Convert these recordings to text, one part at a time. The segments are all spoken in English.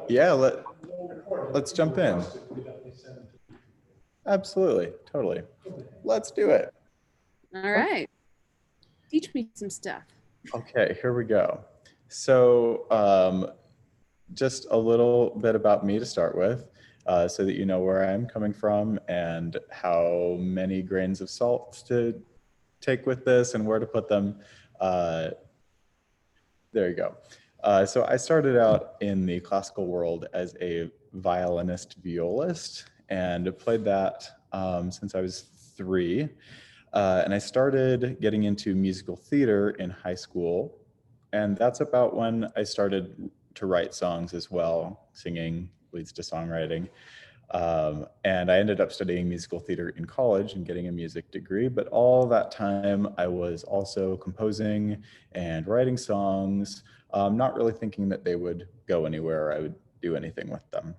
Yeah, let's jump in. Absolutely, totally. Let's do it. All right. Teach me some stuff. Okay, here we go. So just a little bit about me to start with, so that you know where I'm coming from and how many grains of salt to take with this and where to put them. Uh, there you go. So I started out in the classical world as a violinist violist and played that since I was 3. And I started getting into musical theater in high school. And that's about when I started to write songs as well. Singing leads to songwriting. And I ended up studying musical theater in college and getting a music degree. But all that time, I was also composing and writing songs, not really thinking that they would go anywhere or I would do anything with them.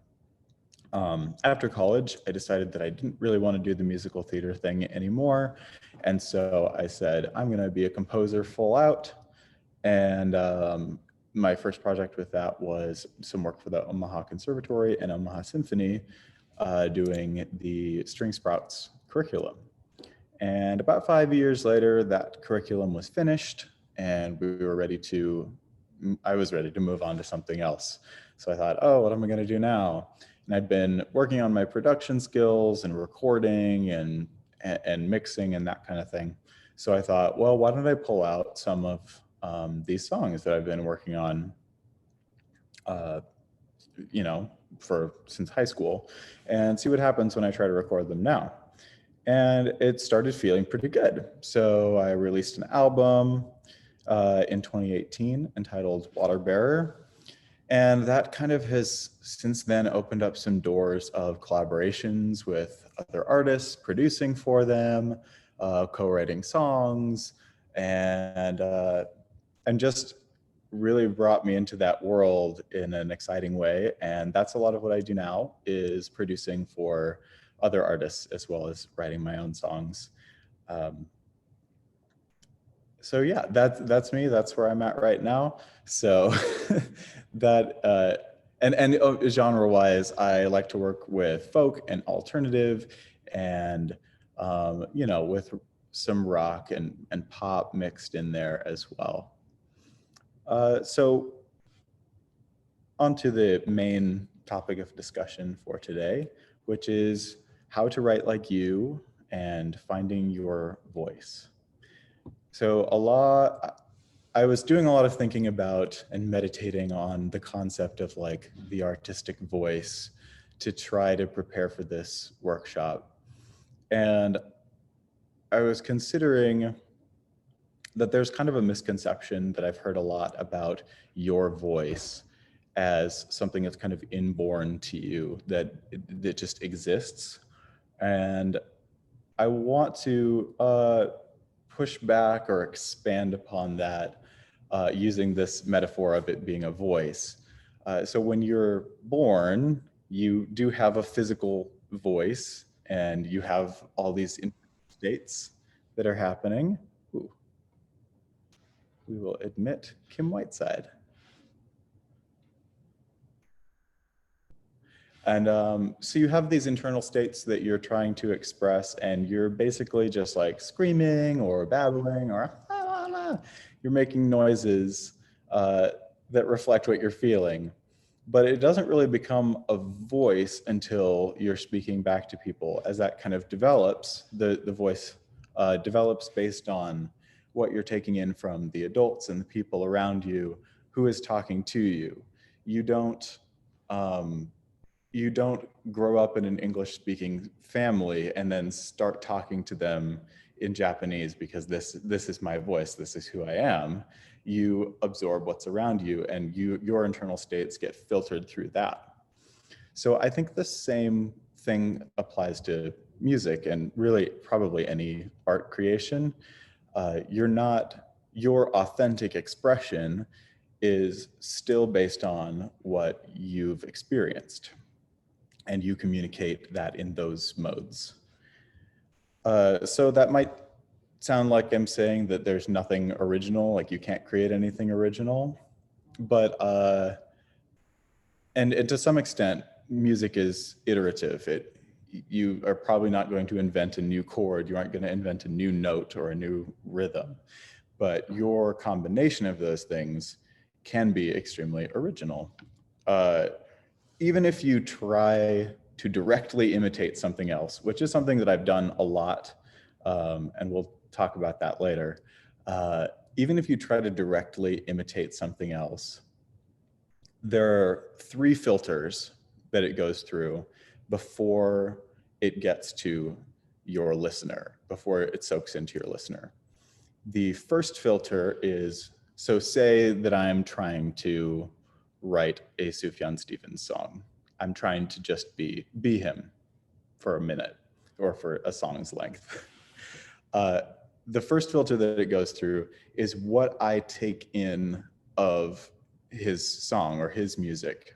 After college, I decided that I didn't really want to do the musical theater thing anymore. And so I said, I'm going to be a composer full out. And my first project with that was some work for the Omaha Conservatory and Omaha Symphony, doing the String Sprouts curriculum. And about 5 years later, that curriculum was finished and I was ready to move on to something else. So I thought, oh, what am I going to do now? And I'd been working on my production skills and recording and mixing and that kind of thing. So I thought, well, why don't I pull out some of these songs that I've been working on, uh, since high school, and see what happens when I try to record them now. And it started feeling pretty good. So I released an album in 2018 entitled Water Bearer. And that kind of has since then opened up some doors of collaborations with other artists, producing for them, co-writing songs, and just really brought me into that world in an exciting way. And that's a lot of what I do now, is producing for other artists as well as writing my own songs. So yeah, that's me. That's where I'm at right now. So genre wise, I like to work with folk and alternative, and with some rock and pop mixed in there as well. So on to the main topic of discussion for today, which is how to write like you and finding your voice. So I was doing a lot of thinking about and meditating on the concept of like the artistic voice to try to prepare for this workshop. And I was considering that there's kind of a misconception that I've heard a lot about your voice as something that's kind of inborn to you, that just exists. And I want to push back or expand upon that using this metaphor of it being a voice. So when you're born, you do have a physical voice and you have all these states that are happening. Ooh. We will admit Kim Whiteside. And so you have these internal states that you're trying to express, and you're basically just like screaming or babbling or you're making noises that reflect what you're feeling. But it doesn't really become a voice until you're speaking back to people. As that kind of develops, the voice develops based on what you're taking in from the adults and the people around you who is talking to you. You don't grow up in an English-speaking family and then start talking to them in Japanese because this is my voice, this is who I am. You absorb what's around you, and your internal states get filtered through that. So I think the same thing applies to music and really probably any art creation. Your authentic expression is still based on what you've experienced, and you communicate that in those modes. So that might sound like I'm saying that there's nothing original, like you can't create anything original, but and to some extent, music is iterative. You are probably not going to invent a new chord. You aren't going to invent a new note or a new rhythm, but your combination of those things can be extremely original. Even if you try to directly imitate something else, which is something that I've done a lot, and we'll talk about that later. Even if you try to directly imitate something else, there are 3 filters that it goes through before it gets to your listener, before it soaks into your listener. The first filter is, so say that I'm trying to write a Sufjan Stevens song. I'm trying to just be him for a minute or for a song's length. The first filter that it goes through is what I take in of his song or his music.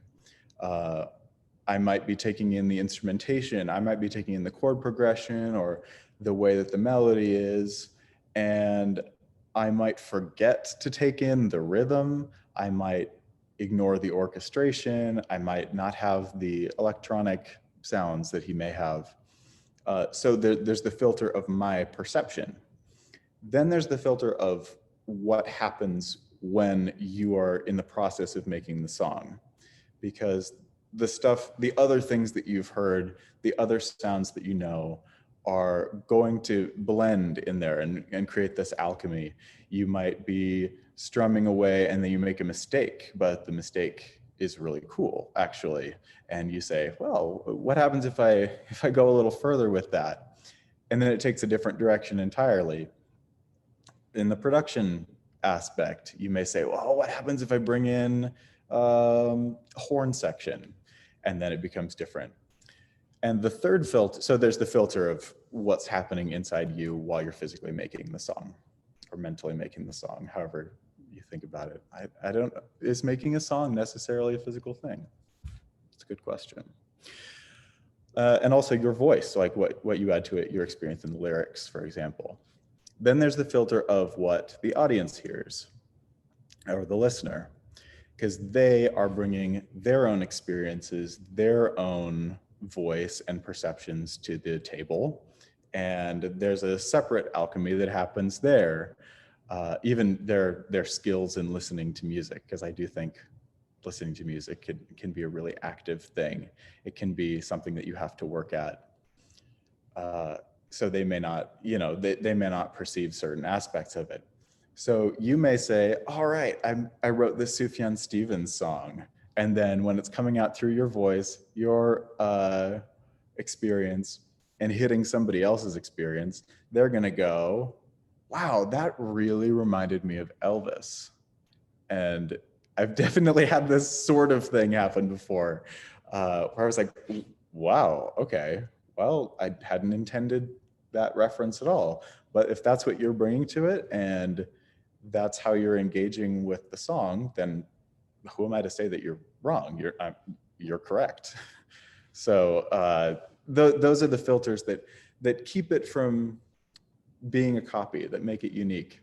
I might be taking in the instrumentation. I might be taking in the chord progression or the way that the melody is. And I might forget to take in the rhythm. I might ignore the orchestration. I might not have the electronic sounds that he may have. So there's the filter of my perception. Then there's the filter of what happens when you are in the process of making the song. Because the other things that you've heard, the other sounds that you know, are going to blend in there and create this alchemy. You might be strumming away and then you make a mistake, but the mistake is really cool, actually. And you say, well, what happens if I go a little further with that? And then it takes a different direction entirely. In the production aspect, you may say, well, what happens if I bring in horn section? And then it becomes different. And the third filter, so there's the filter of what's happening inside you while you're physically making the song or mentally making the song, however you think about it. I don't, is making a song necessarily a physical thing? It's a good question. And also your voice, like what you add to it, your experience in the lyrics, for example. Then there's the filter of what the audience hears or the listener, because they are bringing their own experiences, their own voice and perceptions to the table. And there's a separate alchemy that happens there. Even their skills in listening to music, because I do think listening to music can be a really active thing. It can be something that you have to work at. So they may not, they may not perceive certain aspects of it. So you may say, all right, I wrote this Sufjan Stevens song. And then when it's coming out through your voice, your experience, and hitting somebody else's experience, they're going to go, wow, that really reminded me of Elvis. And I've definitely had this sort of thing happen before, where I was like, wow, okay, well, I hadn't intended that reference at all. But if that's what you're bringing to it and that's how you're engaging with the song, then who am I to say that you're wrong? You're correct. So those are the filters that keep it from being a copy, that make it unique.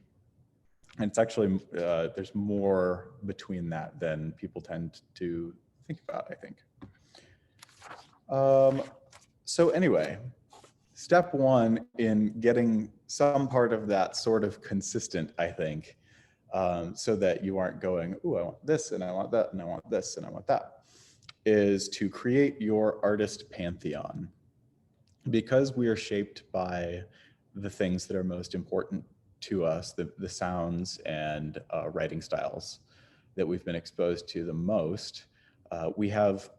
And it's actually, there's more between that than people tend to think about, I think. So anyway, step one in getting some part of that sort of consistent, I think, so that you aren't going, ooh, I want this and I want that and I want this and I want that, is to create your artist pantheon. Because we are shaped by the things that are most important to us, the sounds and writing styles that we've been exposed to the most, we have,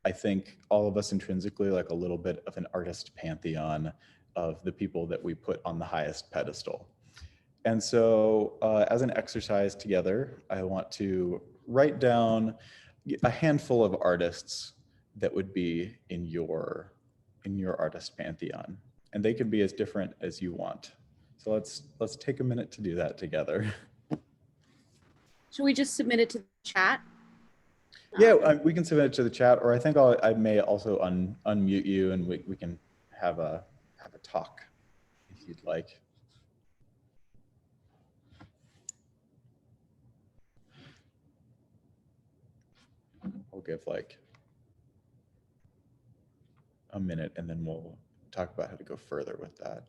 I think, all of us intrinsically like a little bit of an artist pantheon of the people that we put on the highest pedestal. And so as an exercise together, I want to write down a handful of artists that would be in your artist pantheon. And they can be as different as you want. So let's take a minute to do that together. Should we just submit it to the chat? Yeah, we can submit it to the chat, or I think I may also unmute you and we can have a talk if you'd like. We'll give like a minute, and then we'll talk about how to go further with that.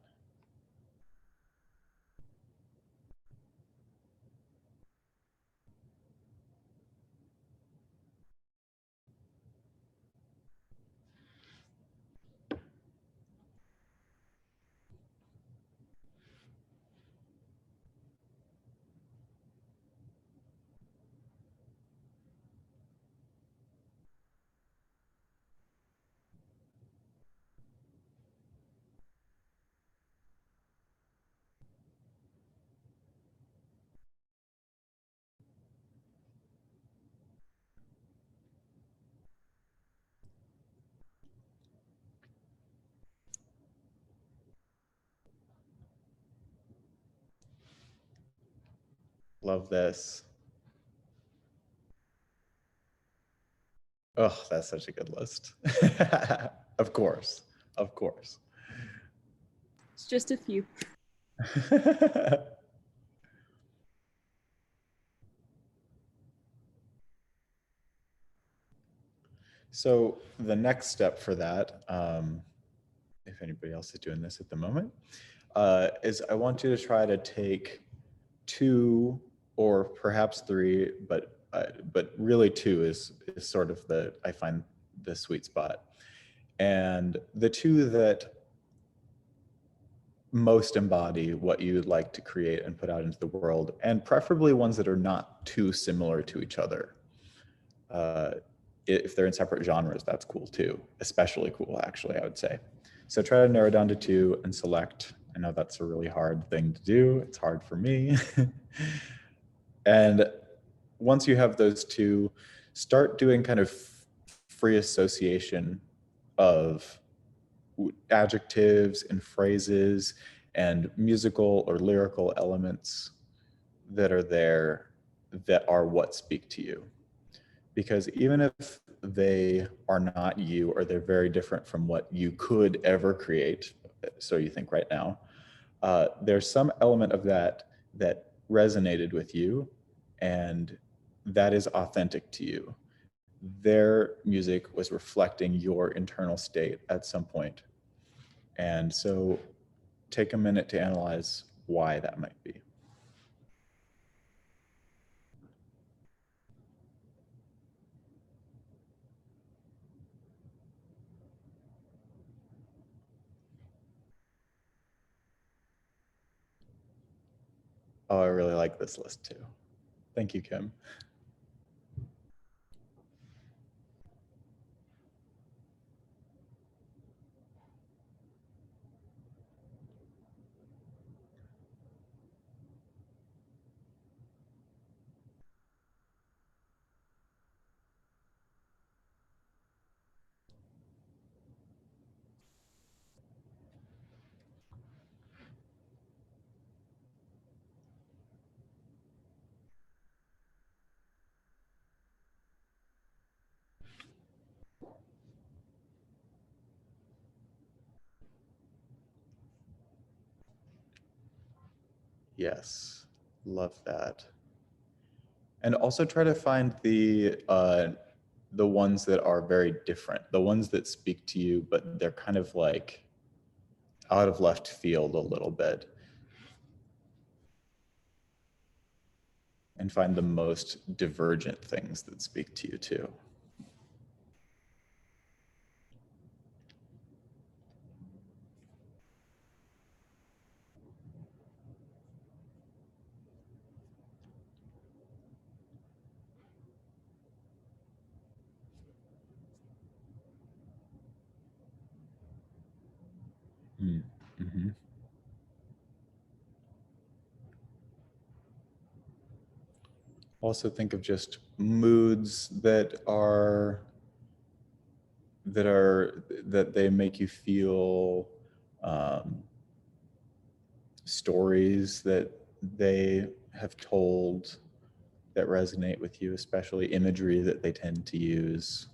Love this. Oh, that's such a good list. Of course, of course. It's just a few. So the next step for that, if anybody else is doing this at the moment, is I want you to try to take 2 or perhaps 3, but really 2 is sort of I find the sweet spot. And the 2 that most embody what you'd like to create and put out into the world, and preferably ones that are not too similar to each other. If they're in separate genres, that's cool too. Especially cool, actually, I would say. So try to narrow down to 2 and select. I know that's a really hard thing to do. It's hard for me. And once you have those 2, start doing kind of free association of adjectives and phrases and musical or lyrical elements that are there that are what speak to you. Because even if they are not you, or they're very different from what you could ever create, so you think right now, there's some element of that resonated with you, and that is authentic to you. Their music was reflecting your internal state at some point. And so take a minute to analyze why that might be. Oh, I really like this list too. Thank you, Kim. Yes, love that. And also try to find the ones that are very different, the ones that speak to you, but they're kind of like out of left field a little bit. And find the most divergent things that speak to you too. Mm-hmm. Also think of just moods that they make you feel, stories that they have told that resonate with you, especially imagery that they tend to use.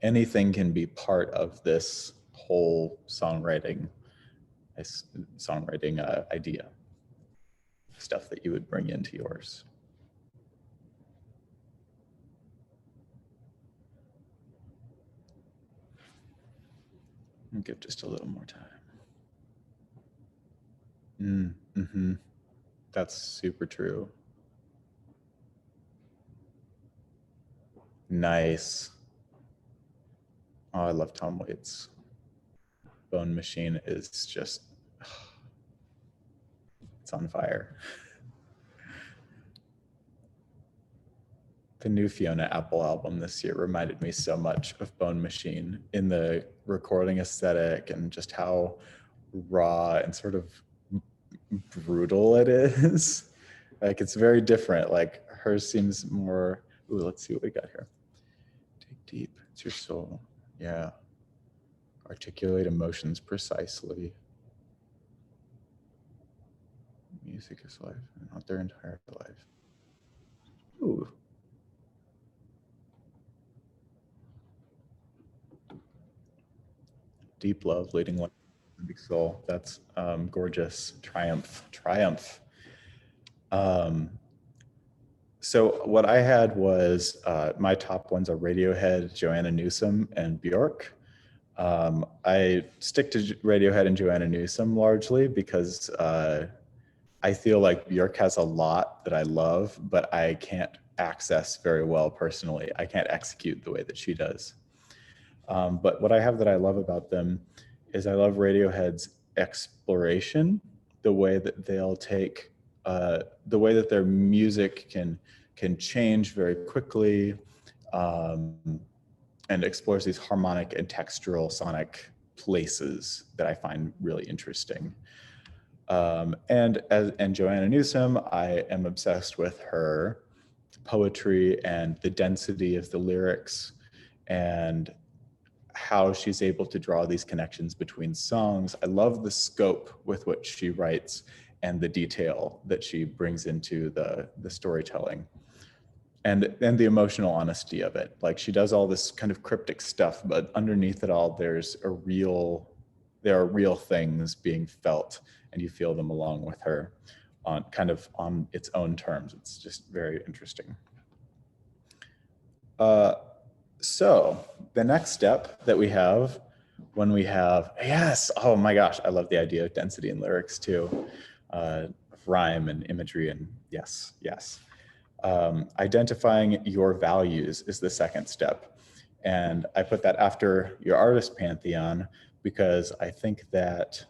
Anything can be part of this whole songwriting idea, stuff that you would bring into yours. I'll give just a little more time. Mm-hmm. That's super true. Nice. Oh, I love Tom Waits. Bone Machine is just, it's on fire. The new Fiona Apple album this year reminded me so much of Bone Machine in the recording aesthetic and just how raw and sort of brutal it is. Like, it's very different. Like, hers seems more, ooh, let's see what we got here. Dig deep, it's your soul. Yeah. Articulate emotions precisely. Music is life, not their entire life. Ooh. Deep love, leading life, big soul. That's gorgeous. Triumph. So what I had was my top ones are Radiohead, Joanna Newsom, and Bjork. I stick to Radiohead and Joanna Newsom largely because I feel like Bjork has a lot that I love, but I can't access very well personally. I can't execute the way that she does. But what I have that I love about them is I love Radiohead's exploration, the way that they'll take, the way that their music can change very quickly, and explores these harmonic and textural sonic places that I find really interesting. And Joanna Newsom, I am obsessed with her poetry and the density of the lyrics and how she's able to draw these connections between songs. I love the scope with which she writes and the detail that she brings into the storytelling and the emotional honesty of it. Like, she does all this kind of cryptic stuff, but underneath it all, there are real things being felt, and you feel them along with her on its own terms. It's just very interesting. So the next step that we have when we have, yes, oh my gosh, I love the idea of density in lyrics too, rhyme and imagery, and yes. Identifying your values is the second step. And I put that after your artist pantheon because I think that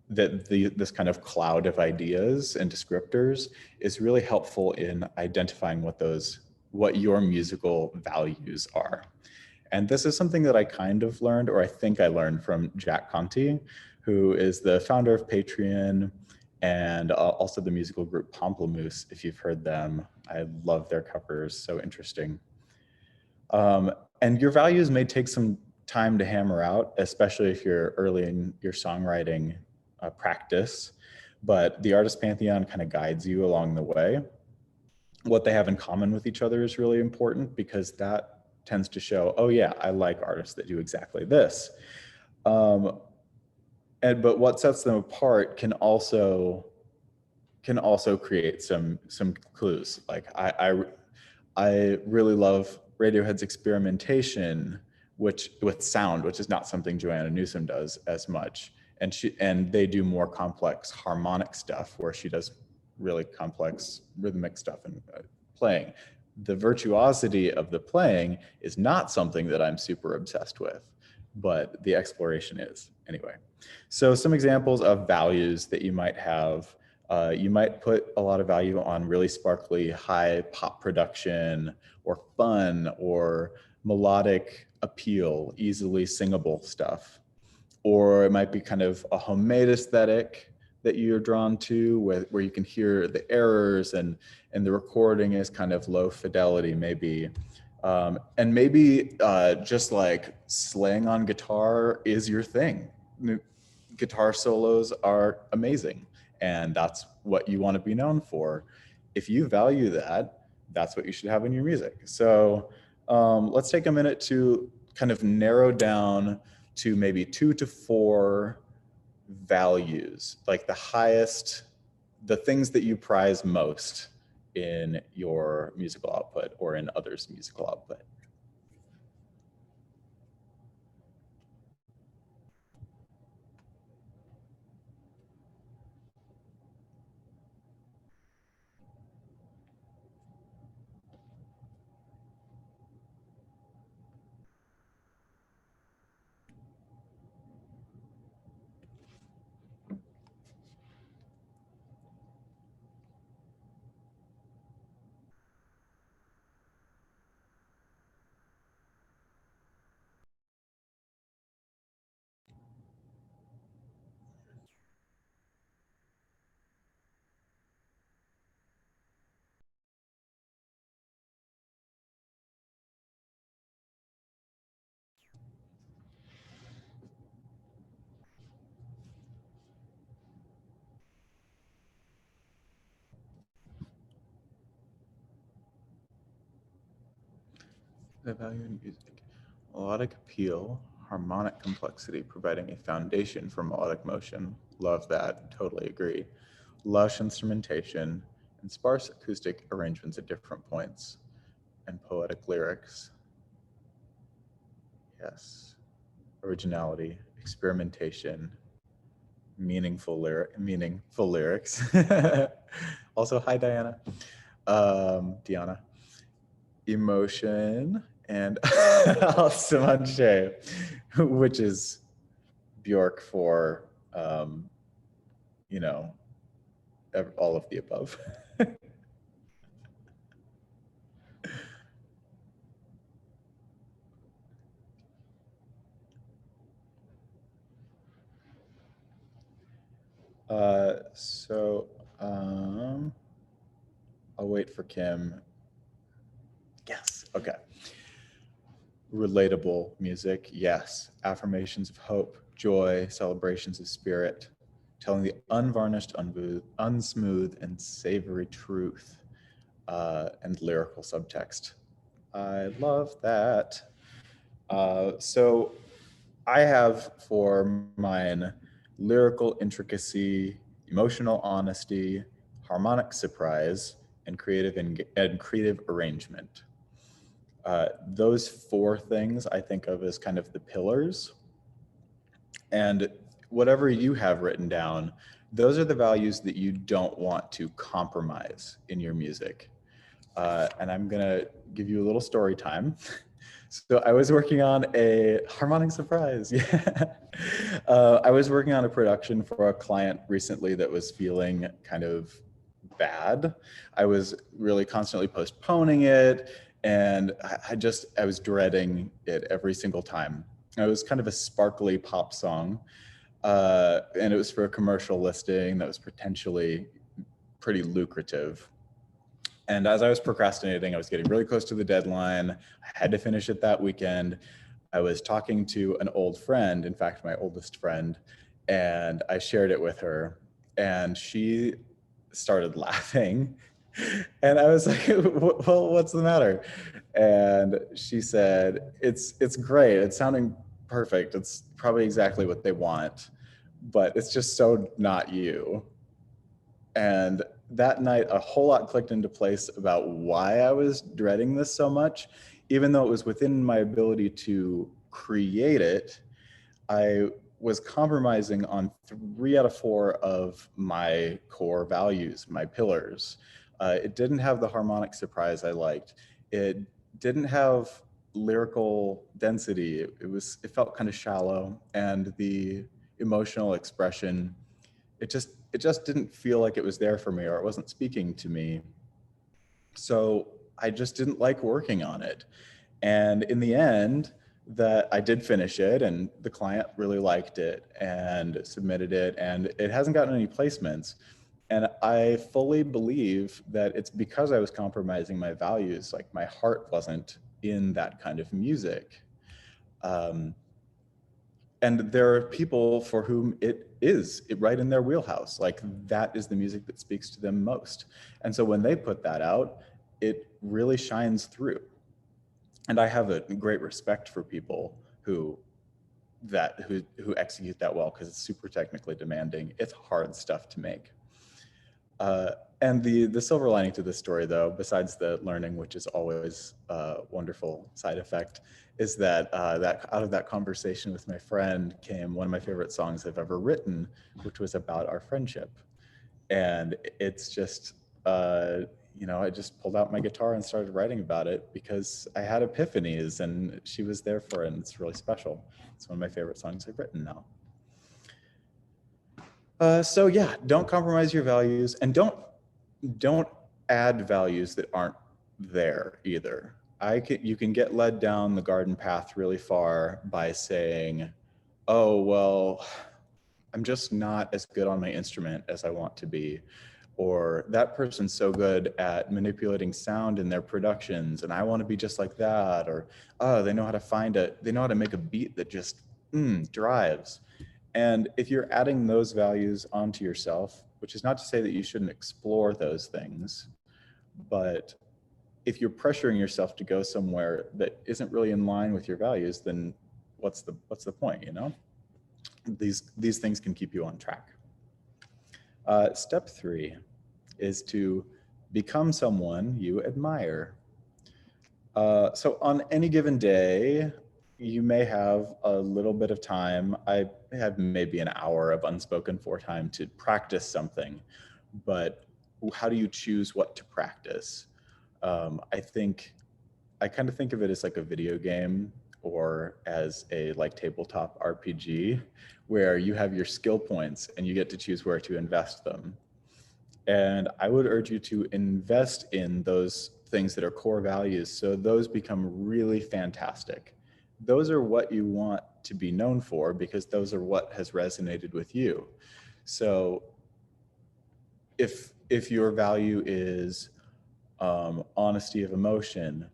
this kind of cloud of ideas and descriptors is really helpful in identifying what your musical values are. And this is something that I kind of learned, or I think I learned from Jack Conte, who is the founder of Patreon and also the musical group Pomplamoose, if you've heard them. I love their covers, so interesting. And your values may take some time to hammer out, especially if you're early in your songwriting practice, but the Artist Pantheon kind of guides you along the way. What they have in common with each other is really important because that tends to show, oh yeah, I like artists that do exactly this. But what sets them apart can also create some clues. Like I really love Radiohead's experimentation, with sound, which is not something Joanna Newsom does as much. And they do more complex harmonic stuff where she does really complex rhythmic stuff and playing. The virtuosity of the playing is not something that I'm super obsessed with, but the exploration is. Anyway, so some examples of values that you might have. You might put a lot of value on really sparkly high pop production or fun or melodic appeal, easily singable stuff. Or it might be kind of a homemade aesthetic that you're drawn to, where you can hear the errors and the recording is kind of low fidelity maybe. And maybe just like slaying on guitar is your thing. Guitar solos are amazing, and that's what you want to be known for. If you value that, that's what you should have in your music. So let's take a minute to kind of narrow down to maybe 2 to 4 values, like the things that you prize most in your musical output or in others' musical output. the value in music. Melodic appeal, harmonic complexity, providing a foundation for melodic motion. Love that, totally agree. Lush instrumentation and sparse acoustic arrangements at different points, and poetic lyrics. Yes. Originality, experimentation, meaningful lyrics. Also, hi Diana, Diana. Emotion and Alcimanche, which is Bjork for, you know, all of the above. So I'll wait for Kim. Yes, okay. Relatable music, yes. Affirmations of hope, joy, celebrations of spirit, telling the unvarnished, unsmooth, and savory truth, and lyrical subtext. I love that. So I have for mine lyrical intricacy, emotional honesty, harmonic surprise, and creative arrangement. Those four things I think of as kind of the pillars. And whatever you have written down, those are the values that you don't want to compromise in your music. And I'm gonna give you a little story time. So I was working on a harmonic surprise. Yeah. I was working on a production for a client recently that was feeling kind of bad. I was really constantly postponing it, and I was dreading it every single time. It was kind of a sparkly pop song, and it was for a commercial listing that was potentially pretty lucrative. And as I was procrastinating, I was getting really close to the deadline. I had to finish it that weekend. I was talking to an old friend, in fact, my oldest friend, and I shared it with her, and she started laughing. And I was like, well, what's the matter? And she said, it's great. It's sounding perfect. It's probably exactly what they want, but it's just so not you. And that night, a whole lot clicked into place about why I was dreading this so much. Even though it was within my ability to create it, I was compromising on 3 out of 4 of my core values, my pillars. It didn't have the harmonic surprise I liked. It didn't have lyrical density. It felt kind of shallow, and the emotional expression, it just didn't feel like it was there for me, or it wasn't speaking to me. So I just didn't like working on it. And in the end, that I did finish it, and the client really liked it and submitted it, and it hasn't gotten any placements. And I fully believe that it's because I was compromising my values. Like, my heart wasn't in that kind of music. And there are people for whom it is right in their wheelhouse. Like, that is the music that speaks to them most. And so when they put that out, it really shines through. And I have a great respect for people who execute that well, because it's super technically demanding. It's hard stuff to make. And the silver lining to this story, though, besides the learning, which is always a wonderful side effect, is that that out of that conversation with my friend came one of my favorite songs I've ever written, which was about our friendship. And it's just, I just pulled out my guitar and started writing about it because I had epiphanies, and she was there for it, and it's really special. It's one of my favorite songs I've written now. So yeah, don't compromise your values, and don't add values that aren't there either. You can get led down the garden path really far by saying, oh, well, I'm just not as good on my instrument as I want to be. Or that person's so good at manipulating sound in their productions, and I want to be just like that. Or, oh, they know how to make a beat that just drives. And if you're adding those values onto yourself, which is not to say that you shouldn't explore those things, but if you're pressuring yourself to go somewhere that isn't really in line with your values, then what's the point, you know? These things can keep you on track. Step 3 is to become someone you admire. So on any given day, you may have a little bit of time. I have maybe an hour of unspoken for time to practice something, but how do you choose what to practice? I kind of think of it as like a video game or as a like tabletop RPG where you have your skill points and you get to choose where to invest them. And I would urge you to invest in those things that are core values so those become really fantastic. Those are what you want to be known for because those are what has resonated with you. So if your value is honesty of emotion,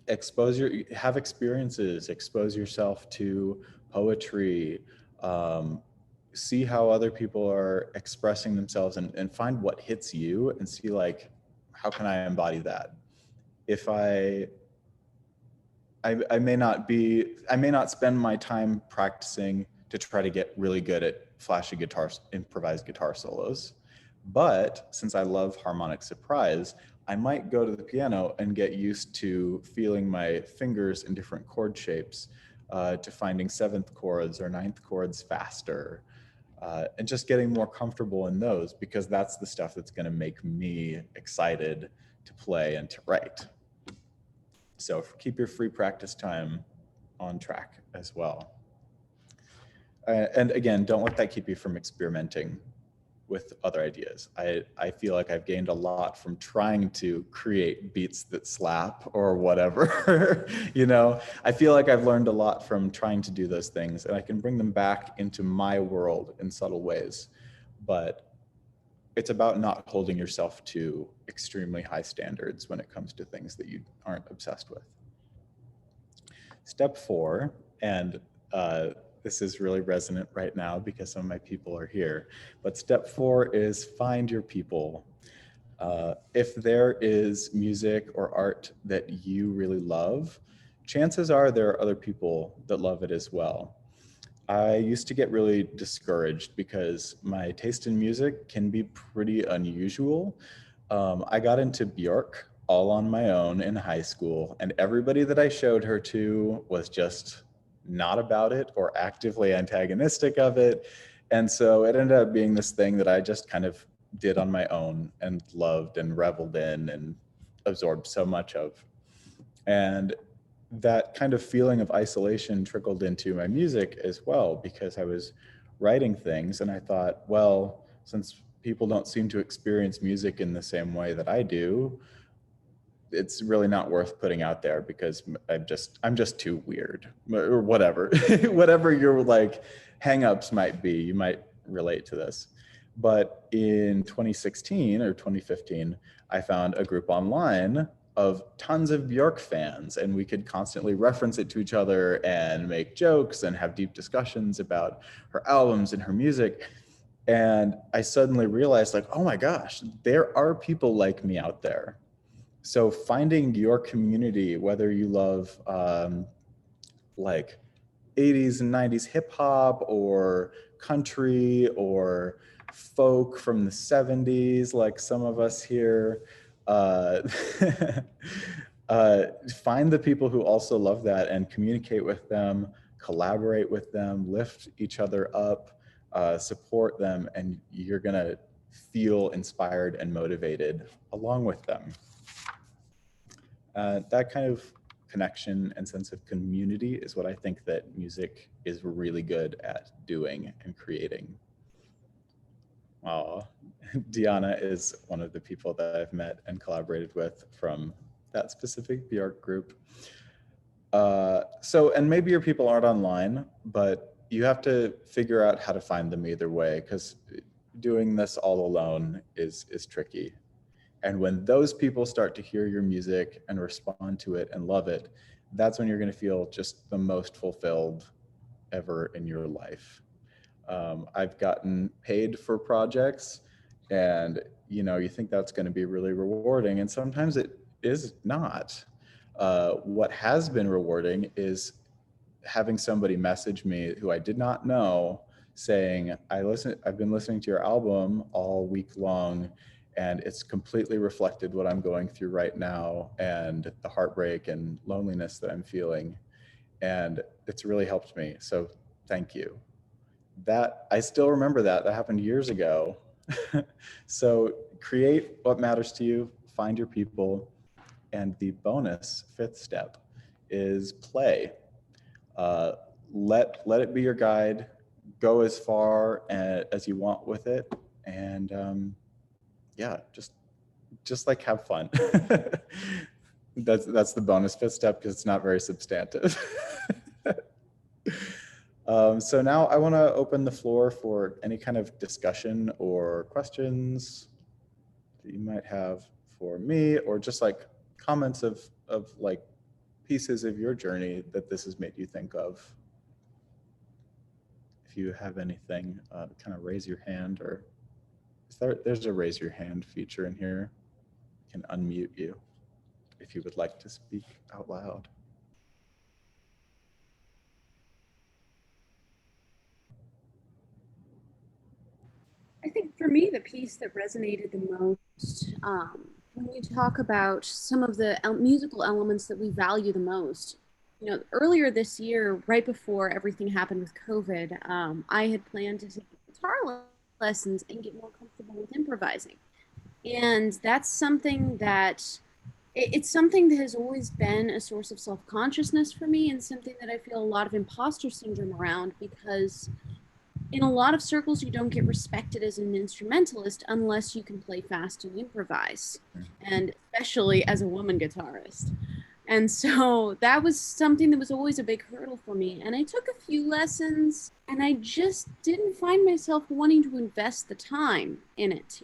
have experiences, expose yourself to poetry, see how other people are expressing themselves and find what hits you and see like, how can I embody that? If I may not spend my time practicing to try to get really good at flashy improvised guitar solos. But since I love harmonic surprise, I might go to the piano and get used to feeling my fingers in different chord shapes, to finding 7th chords or 9th chords faster, and just getting more comfortable in those because that's the stuff that's going to make me excited to play and to write. So keep your free practice time on track as well. And again, don't let that keep you from experimenting with other ideas. I feel like I've gained a lot from trying to create beats that slap or whatever. You know, I feel like I've learned a lot from trying to do those things and I can bring them back into my world in subtle ways. But it's about not holding yourself to extremely high standards when it comes to things that you aren't obsessed with. Step 4, and this is really resonant right now because some of my people are here, but step 4 is find your people. If there is music or art that you really love, chances are there are other people that love it as well. I used to get really discouraged because my taste in music can be pretty unusual. I got into Bjork all on my own in high school, and everybody that I showed her to was just not about it or actively antagonistic of it. And so it ended up being this thing that I just kind of did on my own and loved and reveled in and absorbed so much of. And that kind of feeling of isolation trickled into my music as well because I was writing things and I thought, well, since people don't seem to experience music in the same way that I do, it's really not worth putting out there because I'm just too weird or whatever. Whatever your like hangups might be, you might relate to this. But in 2016 or 2015, I found a group online of tons of Bjork fans, and we could constantly reference it to each other and make jokes and have deep discussions about her albums and her music. And I suddenly realized like, oh my gosh, there are people like me out there. So finding your community, whether you love like 80s and 90s hip hop or country or folk from the 70s, like some of us here, find the people who also love that and communicate with them, collaborate with them, lift each other up, support them, and you're gonna feel inspired and motivated along with them. That kind of connection and sense of community is what I think that music is really good at doing and creating. Deanna is one of the people that I've met and collaborated with from that specific Bjork group. And maybe your people aren't online, but you have to figure out how to find them either way because doing this all alone is tricky. And when those people start to hear your music and respond to it and love it, that's when you're going to feel just the most fulfilled ever in your life. I've gotten paid for projects and, you know, you think that's going to be really rewarding. And sometimes it is not. What has been rewarding is having somebody message me who I did not know saying, I've been listening to your album all week long, and it's completely reflected what I'm going through right now and the heartbreak and loneliness that I'm feeling. And it's really helped me. So thank you. That I still remember that. That happened years ago. So create what matters to you, find your people, and the bonus fifth step is play. uh, let it be your guide. Go as far as you want with it, and yeah, just like have fun. That's the bonus fifth step because it's not very substantive. So now I want to open the floor for any kind of discussion or questions that you might have for me, or just like comments of like pieces of your journey that this has made you think of. If you have anything, kind of raise your hand, or there's a raise your hand feature in here. I can unmute you if you would like to speak out loud. I think for me, the piece that resonated the most, when you talk about some of the musical elements that we value the most, earlier this year, right before everything happened with COVID, I had planned to take guitar lessons and get more comfortable with improvising. And that's something that it's something that has always been a source of self-consciousness for me, and something that I feel a lot of imposter syndrome around, because in a lot of circles you don't get respected as an instrumentalist unless you can play fast and improvise, and especially as a woman guitarist. And so that was something that was always a big hurdle for me. And I took a few lessons and I just didn't find myself wanting to invest the time in it.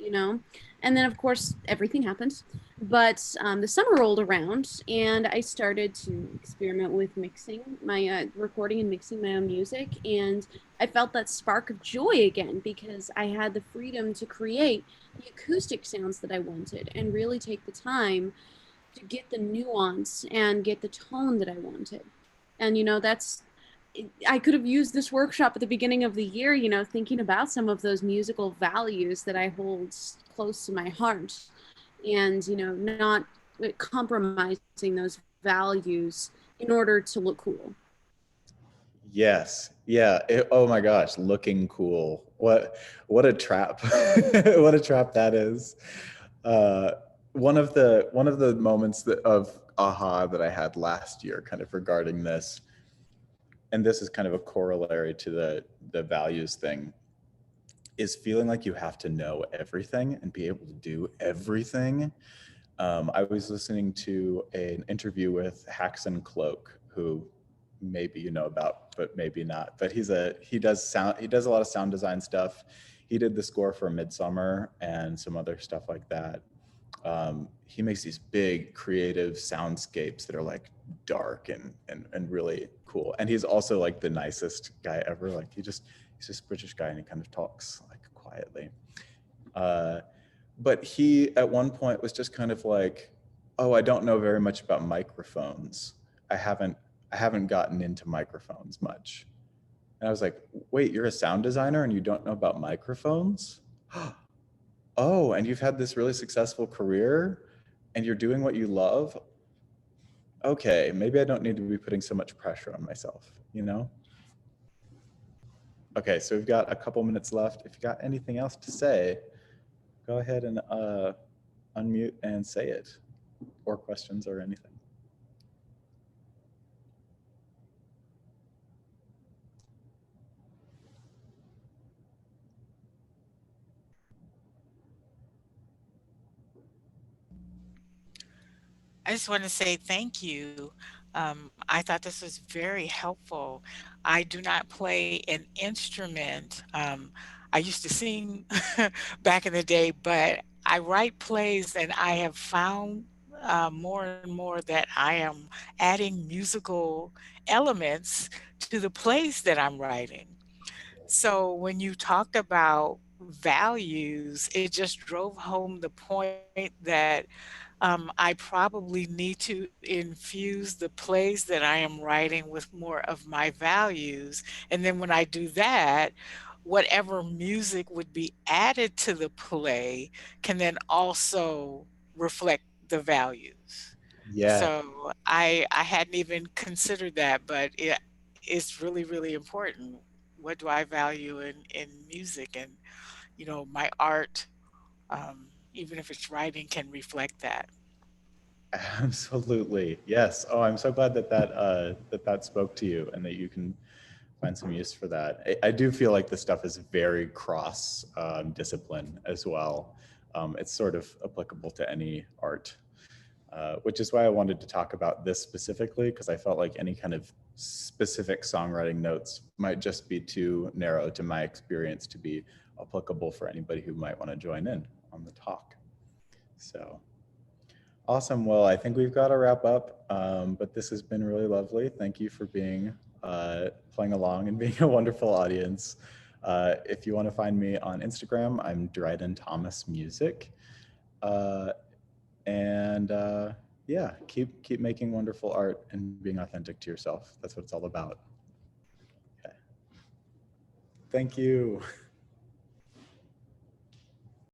And then, of course, everything happened. But the summer rolled around and I started to experiment with mixing my recording and mixing my own music. And I felt that spark of joy again because I had the freedom to create the acoustic sounds that I wanted and really take the time to get the nuance and get the tone that I wanted. And, I could have used this workshop at the beginning of the year, thinking about some of those musical values that I hold close to my heart and, not compromising those values in order to look cool. Yes. Yeah. Oh my gosh, looking cool. What a trap. What a trap that is. Uh, one of the moments of aha that I had last year kind of regarding this, and this is kind of a corollary to the values thing, is feeling like you have to know everything and be able to do everything. I was listening to an interview with Haxon Cloak, who maybe you know about, but maybe not. But he does a lot of sound design stuff. He did the score for Midsummer and some other stuff like that. He makes these big creative soundscapes that are like dark and really cool. And he's also like the nicest guy ever. Like he's just a British guy and he kind of talks like quietly. But he at one point was just kind of like, oh, I don't know very much about microphones. I haven't gotten into microphones much. And I was like, wait, you're a sound designer and you don't know about microphones? Oh, and you've had this really successful career and you're doing what you love? Okay, maybe I don't need to be putting so much pressure on myself, you know? Okay, so we've got a couple minutes left. If you got anything else to say, go ahead and unmute and say it, or questions or anything. I just want to say thank you. I thought this was very helpful. I do not play an instrument. I used to sing back in the day, but I write plays and I have found more and more that I am adding musical elements to the plays that I'm writing. So when you talked about values, it just drove home the point that I probably need to infuse the plays that I am writing with more of my values. And then when I do that, whatever music would be added to the play can then also reflect the values. Yeah, So I hadn't even considered that, but it's really, really important. What do I value in music? And, you know, my art, even if it's writing, can reflect that. absolutely. Yes. Oh, I'm so glad that that spoke to you and that you can find some use for that. I do feel like this stuff is very cross discipline as well. It's sort of applicable to any art, which is why I wanted to talk about this specifically, because I felt like any kind of specific songwriting notes might just be too narrow to my experience to be applicable for anybody who might want to join in on the talk. So awesome. Well, I think we've got to wrap up, but this has been really lovely. Thank you for being playing along and being a wonderful audience. If you want to find me on Instagram, I'm Dryden Thomas Music. Uh, and yeah, keep making wonderful art and being authentic to yourself. That's what it's all about. Okay. Thank you.